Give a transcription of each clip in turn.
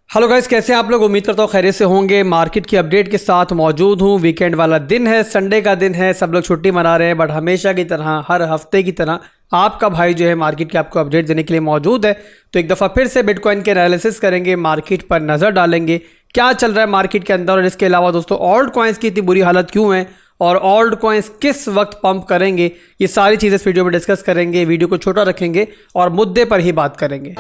Hello guys, कैसे हैं आप लोग। उम्मीद करता हूँ खैरियत से होंगे। मार्केट की अपडेट के साथ मौजूद हूँ। वीकेंड वाला दिन है, संडे का दिन है, सब लोग छुट्टी मना रहे हैं। बट हमेशा की तरह, हर हफ्ते की तरह आपका भाई जो है मार्केट की आपको अपडेट देने के लिए मौजूद है। तो एक दफ़ा फिर से बिटकॉइन के एनालिसिस करेंगे, मार्केट पर नज़र डालेंगे क्या चल रहा है मार्केट के अंदर। और इसके अलावा दोस्तों, ऑल्ट कॉइन्स की इतनी बुरी हालत क्यों है और ऑल्ट कॉइन्स किस वक्त पंप करेंगे, ये सारी चीज़ें इस वीडियो में डिस्कस करेंगे। वीडियो को छोटा रखेंगे और मुद्दे पर ही बात करेंगे।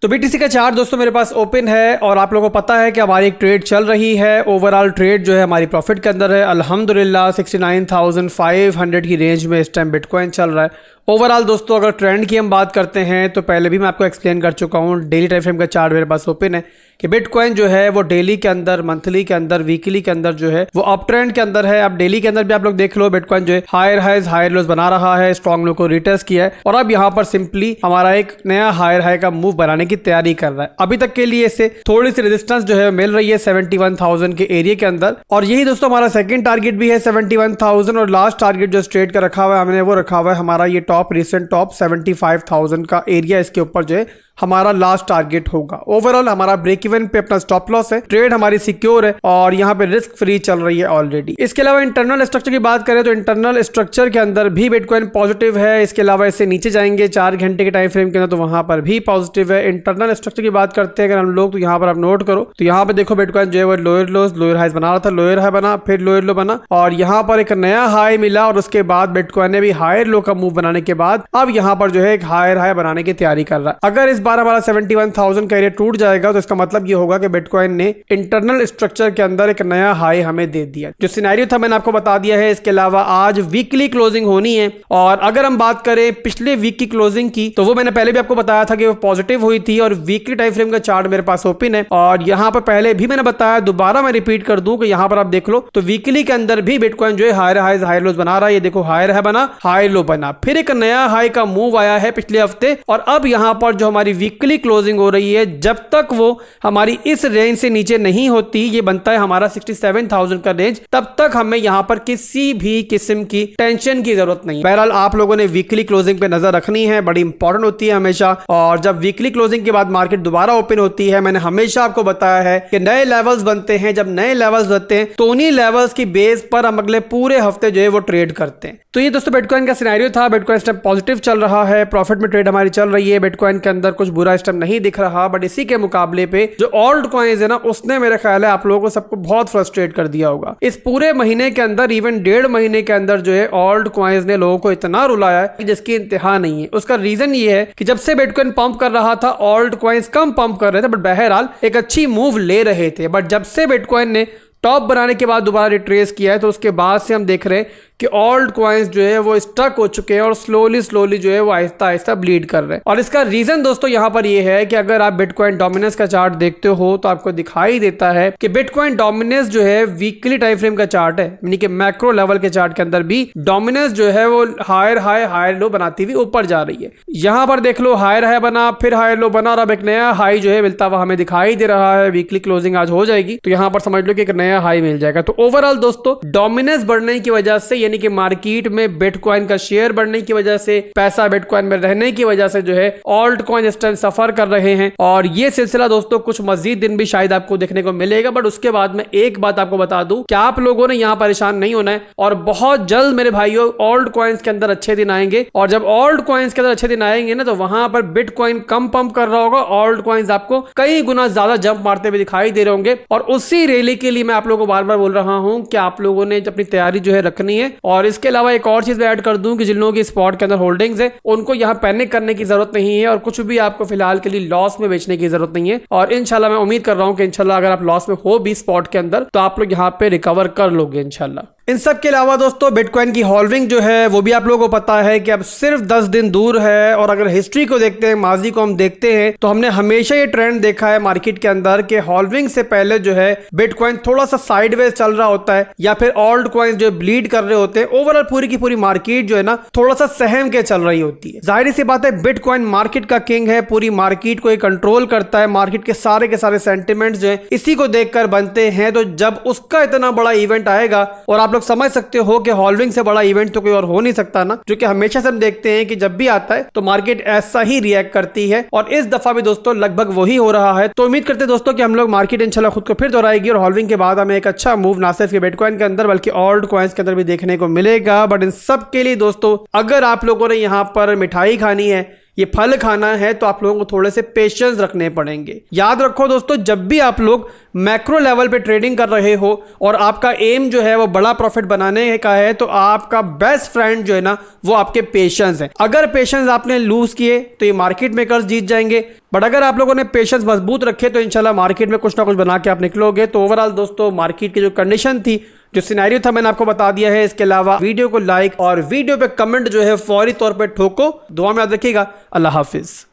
तो बीटीसी का चार्ट दोस्तों मेरे पास ओपन है और आप लोगों को पता है कि हमारी एक ट्रेड चल रही है। ओवरऑल ट्रेड जो है हमारी प्रॉफिट के अंदर है। अल्हम्दुलिल्लाह 69,500 की रेंज में इस टाइम बिटकॉइन चल रहा है। ओवरऑल दोस्तों, अगर ट्रेंड की हम बात करते हैं तो पहले भी मैं आपको एक्सप्लेन कर चुका हूँ। डेली टाइम फ्रेम का चार्ट मेरे पास ओपन है कि बिटकॉइन जो है वो डेली के अंदर, मंथली के अंदर, वीकली के अंदर जो है वो अप ट्रेंड के अंदर है। अब डेली के अंदर भी आप लोग देख लो, बिटकॉइन जो है हायर हाइज हायर लोज बना रहा है, स्ट्रॉन्ग लो को रिटेस्ट किया है और अब यहाँ पर सिंपली हमारा एक नया हायर हाई का मूव बनाने की तैयारी कर रहा है। अभी तक के लिए इसे थोड़ी सी रेजिस्टेंस जो है मिल रही है 71,000 के एरिया के अंदर। और यही दोस्तों हमारा सेकंड टारगेट भी है 71,000 और लास्ट टारगेट जो स्ट्रेट का रखा हुआ है हमने, वो रखा हुआ है हमारा ये टॉप, रिसेंट टॉप 75,000 का एरिया। इसके ऊपर जो है हमारा लास्ट टारगेट होगा। ओवरऑल हमारा ब्रेक इवन पे अपना स्टॉप लॉस है, ट्रेड हमारी सिक्योर है और यहाँ पे रिस्क फ्री चल रही है ऑलरेडी। इसके अलावा इंटरनल स्ट्रक्चर की बात करें तो इंटरनल स्ट्रक्चर के अंदर भी बिटकॉइन पॉजिटिव है। इसके अलावा इससे नीचे जाएंगे 4 घंटे के टाइम फ्रेम के अंदर तो वहां पर भी पॉजिटिव है। इंटरनल स्ट्रक्चर की बात करते हैं अगर हम लोग, तो यहाँ पर आप नोट करो तो यहाँ पे देखो बिटकॉइन जो है वो लोअर लोज लोअर हाइज बना रहा था, लोअर हाई बना, फिर लोअर लो बना और यहाँ पर एक नया हाई मिला और उसके बाद बिटकॉइन ने भी हायर लो का मूव बनाने के बाद अब यहाँ पर जो है एक हायर हाई बनाने की तैयारी कर रहा है। अगर इस बार हमारा 71,000 का एरिया टूट जाएगा तो इसका मतलब ये होगा कि बिटकॉइन ने इंटरनल स्ट्रक्चर के अंदर एक नया हाई हमें दे दिया। जो सिनेरियो था मैंने आपको बता दिया है। इसके अलावा आज वीकली क्लोजिंग होनी है और अगर हम बात करें पिछले वीक की क्लोजिंग की तो वो मैंने पहले भी आपको बताया था कि वो पॉजिटिव हुई थी और वीकली टाइम फ्रेम का चार्ट मेरे पास ओपन है। और यहां पर पहले भी मैंने बताया, दोबारा मैं रिपीट कर दूं कि यहां पर आप देख लो तो वीकली के अंदर भी बिटकॉइन जो है हायर हाइज हायर लोज बना रहा है। ये देखो हायर हाई बना, हाई लो बना, फिर एक नया हाई का मूव आया है पिछले हफ्ते और अब यहां पर जो हमारी वीकली क्लोजिंग हो रही है, जब तक वो हमारी इस रेंज से नीचे नहीं होती, ये बनता है हमारा 67,000 का रेंज, तब तक हमें यहां पर किसी भी किस्म की टेंशन की जरूरत नहीं। बहरहाल आप लोगों ने वीकली क्लोजिंग पे नजर रखनी है, बड़ी इंपॉर्टेंट होती है हमेशा। और जब वीकली क्लोजिंग के बाद मार्केट दोबारा ओपन होती है, मैंने हमेशा आपको बताया है कि नए लेवल्स बनते हैं। जब नए लेवल्स बनते हैं तो उन्हीं लेवल्स की बेस पर हम अगले पूरे हफ्ते जो है वो ट्रेड करते हैं। तो ये दोस्तों बिटकॉइन का सिनेरियो था। बिटकॉइन स्टेप पॉजिटिव चल रहा है, प्रॉफिट में ट्रेड हमारी चल रही है। बिटकॉइन के अंदर कुछ बुरा स्टेप नहीं दिख रहा, बट इसी के मुकाबले पे जो ऑल्ट कॉइन्स है ना, उसने मेरे ख्याल है आप लोगों को सबको बहुत फ्रस्ट्रेट कर दिया होगा। इस पूरे महीने के अंदर, इवन 1.5 महीने के अंदर जो है ऑल्ट कॉइन्स ने लोगों को इतना रुलाया है कि जिसकी इंतहा नहीं है। उसका रीजन ये है कि जब से बिटकॉइन पंप कर रहा था, ऑल्ट कॉइन्स कम पंप कर रहे थे, बट बहरहाल एक अच्छी मूव ले रहे थे। बट जब से बिटकॉइन ने टॉप बनाने के बाद दोबारा रिट्रेस किया है तो उसके बाद से हम देख रहे हैं कि ऑल्ट कॉइन्स जो है वो स्टक हो चुके हैं और स्लोली जो है वो आहिस्ता आहिस्ता ब्लीड कर रहे हैं। और इसका रीजन दोस्तों यहाँ पर ये है कि अगर आप बिटकॉइन डोमिनेंस का चार्ट देखते हो तो आपको दिखाई देता है कि बिटकॉइन डोमिनेंस जो है वीकली टाइम फ्रेम का चार्ट है, यानी कि मैक्रो लेवल के चार्ट के अंदर भी डोमिनेंस जो है वो हायर हाई हायर लो बनाती हुई ऊपर जा रही है। यहाँ पर देख लो हायर हाई बना, फिर हायर लो बना और अब एक नया हाई जो है मिलता हुआ हमें दिखाई दे रहा है। वीकली क्लोजिंग आज हो जाएगी तो यहाँ पर समझ लो कि एक नया हाई मिल जाएगा। तो ओवरऑल दोस्तों डोमिनेंस बढ़ने की वजह से, यानी कि मार्केट में बिटकॉइन का शेयर बढ़ने की वजह से, पैसा बिटकॉइन में रहने की वजह से जो है ऑल्ट कॉइन इस टाइम सफर कर रहे हैं। और ये सिलसिला दोस्तों कुछ मजीद दिन भी शायद आपको देखने को मिलेगा। बट उसके बाद में एक बात आपको बता दूं कि आप लोगों ने यहां परेशान नहीं होना है और बहुत जल्द मेरे भाइयों ऑल्ट कॉइन्स के अंदर अच्छे दिन आएंगे। और जब ऑल्ट कॉइन्स के अंदर अच्छे दिन आएंगे ना, तो वहां पर बिटकॉइन कम पंप कर रहा होगा, ऑल्ट कॉइन्स आपको कई गुना ज्यादा जंप मारते हुए दिखाई दे रहे होंगे। और उसी रैली के लिए मैं आप लोगों को बार बार बोल रहा हूं कि आप लोगों ने अपनी तैयारी जो है रखनी है। और इसके अलावा एक और चीज मैं ऐड कर दूं कि जिन लोगों की स्पॉट के अंदर होल्डिंग्स है उनको यहां पैनिक करने की जरूरत नहीं है और कुछ भी आपको फिलहाल के लिए लॉस में बेचने की जरूरत नहीं है। और इंशाल्लाह मैं उम्मीद कर रहा हूं कि इंशाल्लाह अगर आप लॉस में हो भी स्पॉट के अंदर तो आप लोग यहां पे रिकवर कर लोगे इंशाल्लाह। इन सब के अलावा दोस्तों बिटकॉइन की हॉल्विंग जो है वो भी आप लोगों को पता है कि अब सिर्फ 10 दिन दूर है। और अगर हिस्ट्री को देखते हैं, माजी को हम देखते हैं, तो हमने हमेशा ये ट्रेंड देखा है मार्केट के अंदर कि हॉल्विंग से पहले जो है बिटकॉइन थोड़ा सा साइडवेज चल रहा होता है या फिर ऑल्ट कॉइन्स जो ब्लीड कर रहे होते हैं। ओवरऑल पूरी की पूरी मार्केट जो है ना थोड़ा सा सहम के चल रही होती है। जाहिर सी बात है बिटकॉइन मार्केट का किंग है, पूरी मार्केट को कंट्रोल करता है। मार्केट के सारे सेंटिमेंट्स जो है इसी को देखकर बनते हैं। तो जब उसका इतना बड़ा इवेंट आएगा और आप लोग समझ सकते हो कि हॉल्विंग से बड़ा इवेंट तो कोई और हो नहीं सकता ना, जो कि हमेशा से हम देखते हैं कि जब भी आता है तो मार्केट ऐसा ही रिएक्ट करती है, और इस दफा भी दोस्तों लगभग वही हो रहा है। तो उम्मीद करते हैं दोस्तों कि हम लोग मार्केट इंशाल्लाह खुद को फिर दोहराएगी और हॉल्विंग के बाद हमें एक अच्छा मूव ना सिर्फ बिटकॉइन के अंदर बल्कि ऑल्ट कॉइन्स के अंदर भी देखने को मिलेगा। बट इन सब के लिए दोस्तों अगर आप लोगों ने यहाँ पर मिठाई खानी है, ये फल खाना है, तो आप लोगों को थोड़े से पेशेंस रखने पड़ेंगे। याद रखो दोस्तों, जब भी आप लोग मैक्रो लेवल पे ट्रेडिंग कर रहे हो और आपका एम जो है वो बड़ा प्रॉफिट बनाने का है, तो आपका बेस्ट फ्रेंड जो है ना वो आपके पेशेंस है। अगर पेशेंस आपने लूज किए तो ये मार्केट मेकर्स जीत जाएंगे, बट अगर आप लोगों ने पेशेंस मजबूत रखे तो इंशाल्लाह मार्केट में कुछ ना कुछ बना के आप निकलोगे। तो ओवरऑल दोस्तों मार्केट की जो कंडीशन थी, जो सिनेरियो था, मैंने आपको बता दिया है। इसके अलावा वीडियो को लाइक और वीडियो पे कमेंट जो है फौरी तौर पे ठोको। दुआ में याद रखिएगा। अल्लाह हाफिज।